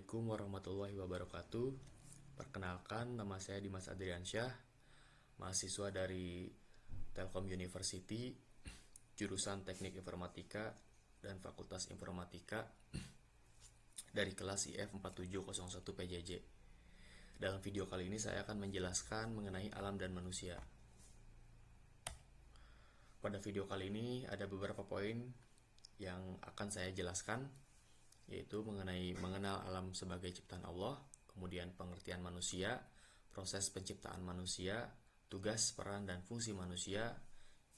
Assalamualaikum warahmatullahi wabarakatuh. Perkenalkan, nama saya Dimas Adriansyah, mahasiswa dari Telkom University, jurusan Teknik Informatika dan Fakultas Informatika dari kelas IF 4701 PJJ. Dalam video kali ini saya akan menjelaskan mengenai alam dan manusia. Pada video kali ini ada beberapa poin yang akan saya jelaskan, yaitu mengenai mengenal alam sebagai ciptaan Allah, kemudian pengertian manusia, proses penciptaan manusia, tugas, peran, dan fungsi manusia,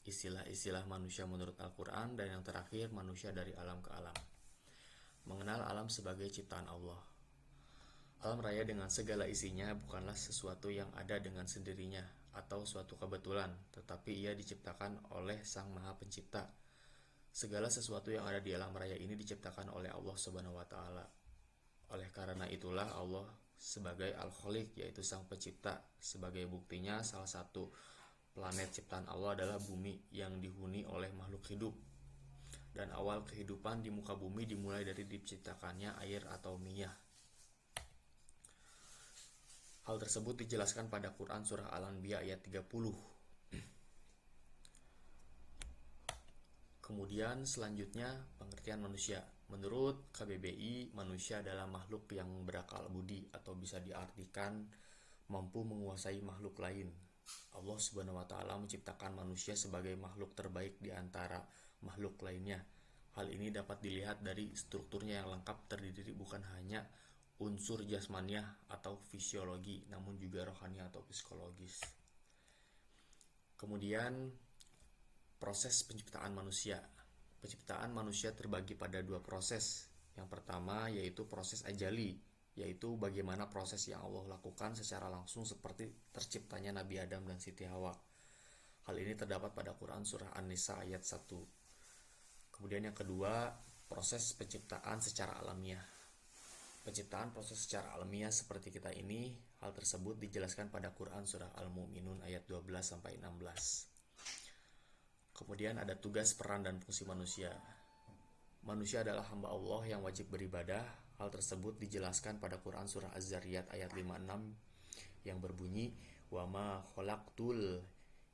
istilah-istilah manusia menurut Al-Quran, dan yang terakhir, manusia dari alam ke alam. Mengenal alam sebagai ciptaan Allah. Alam raya dengan segala isinya bukanlah sesuatu yang ada dengan sendirinya atau suatu kebetulan, tetapi ia diciptakan oleh Sang Maha Pencipta. Segala sesuatu yang ada di alam raya ini diciptakan oleh Allah Subhanahu wa Ta'ala. Oleh karena itulah Allah sebagai Al-Khaliq, yaitu Sang Pencipta. Sebagai buktinya, salah satu planet ciptaan Allah adalah bumi yang dihuni oleh makhluk hidup. Dan awal kehidupan di muka bumi dimulai dari diciptakannya air atau minyak. Hal tersebut dijelaskan pada Quran Surah Al-Anbiya ayat 30. Kemudian selanjutnya pengertian manusia. Menurut KBBI, manusia adalah makhluk yang berakal budi atau bisa diartikan mampu menguasai makhluk lain. Allah Subhanahu wa Ta'ala menciptakan manusia sebagai makhluk terbaik di antara makhluk lainnya. Hal ini dapat dilihat dari strukturnya yang lengkap, terdiri bukan hanya unsur jasmaniah atau fisiologi, namun juga rohani atau psikologis. Kemudian proses penciptaan manusia. Penciptaan manusia terbagi pada dua proses. Yang pertama yaitu proses ajali, yaitu bagaimana proses yang Allah lakukan secara langsung seperti terciptanya Nabi Adam dan Siti Hawa. Hal ini terdapat pada Quran Surah An-Nisa ayat 1. Kemudian yang kedua, proses penciptaan secara alamiah. Penciptaan proses secara alamiah seperti kita ini, hal tersebut dijelaskan pada Quran Surah Al-Mu'minun ayat 12-16. Kemudian ada tugas, peran, dan fungsi manusia. Manusia adalah hamba Allah yang wajib beribadah. Hal tersebut dijelaskan pada Quran Surah Az-Zariyat ayat 56 yang berbunyi, "Wa ma khalaqtul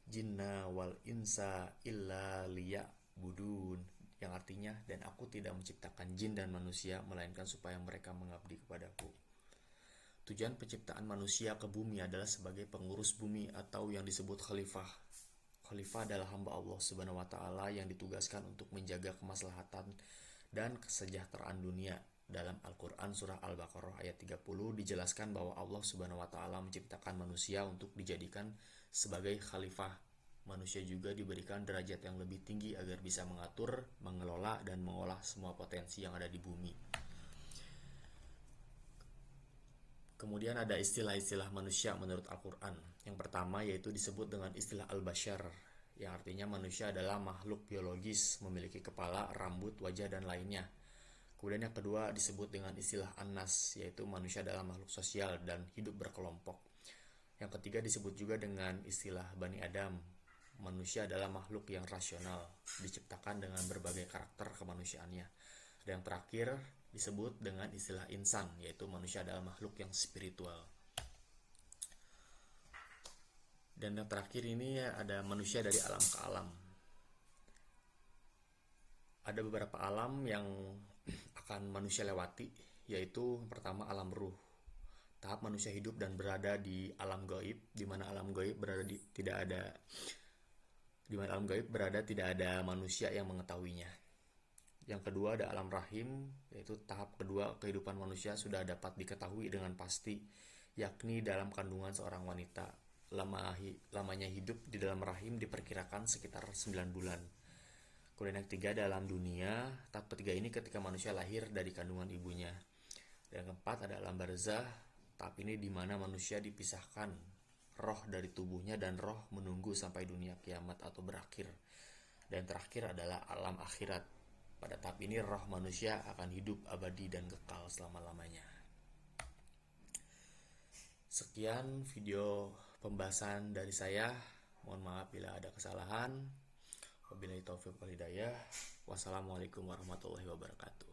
jinna wal insa illa liya'budun", yang artinya, dan aku tidak menciptakan jin dan manusia melainkan supaya mereka mengabdi kepadaku. Tujuan penciptaan manusia ke bumi adalah sebagai pengurus bumi atau yang disebut khalifah. Khalifah adalah hamba Allah Subhanahu wa Ta'ala yang ditugaskan untuk menjaga kemaslahatan dan kesejahteraan dunia. Dalam Al-Quran Surah Al-Baqarah ayat 30 dijelaskan bahwa Allah Subhanahu wa Ta'ala menciptakan manusia untuk dijadikan sebagai khalifah. Manusia juga diberikan derajat yang lebih tinggi agar bisa mengatur, mengelola, dan mengolah semua potensi yang ada di bumi. Kemudian ada istilah-istilah manusia menurut Al-Quran. Yang pertama yaitu disebut dengan istilah Al-Bashar, yang artinya manusia adalah makhluk biologis, memiliki kepala, rambut, wajah, dan lainnya. Kemudian yang kedua disebut dengan istilah An-Nas, yaitu manusia adalah makhluk sosial dan hidup berkelompok. Yang ketiga disebut juga dengan istilah Bani Adam. Manusia adalah makhluk yang rasional, diciptakan dengan berbagai karakter kemanusiaannya. Dan yang terakhir disebut dengan istilah insan, yaitu manusia adalah makhluk yang spiritual. Dan yang terakhir ini ada manusia dari alam ke alam. Ada beberapa alam yang akan manusia lewati, yaitu pertama alam ruh. Tahap manusia hidup dan berada di alam gaib, di mana alam gaib tidak ada manusia yang mengetahuinya. Yang kedua ada alam rahim, yaitu tahap kedua kehidupan manusia sudah dapat diketahui dengan pasti, yakni dalam kandungan seorang wanita. Lamanya hidup di dalam rahim diperkirakan sekitar 9 bulan. Kemudian yang ketiga ada alam dunia. Tahap ketiga ini ketika manusia lahir dari kandungan ibunya. Dan yang keempat ada alam barzah. Tahap ini di mana manusia dipisahkan roh dari tubuhnya dan roh menunggu sampai dunia kiamat atau berakhir. Dan terakhir adalah alam akhirat. Pada tahap ini roh manusia akan hidup abadi dan kekal selama-lamanya. Sekian video pembahasan dari saya. Mohon maaf bila ada kesalahan. Wabillahi taufiq wal hidayah. Wassalamualaikum warahmatullahi wabarakatuh.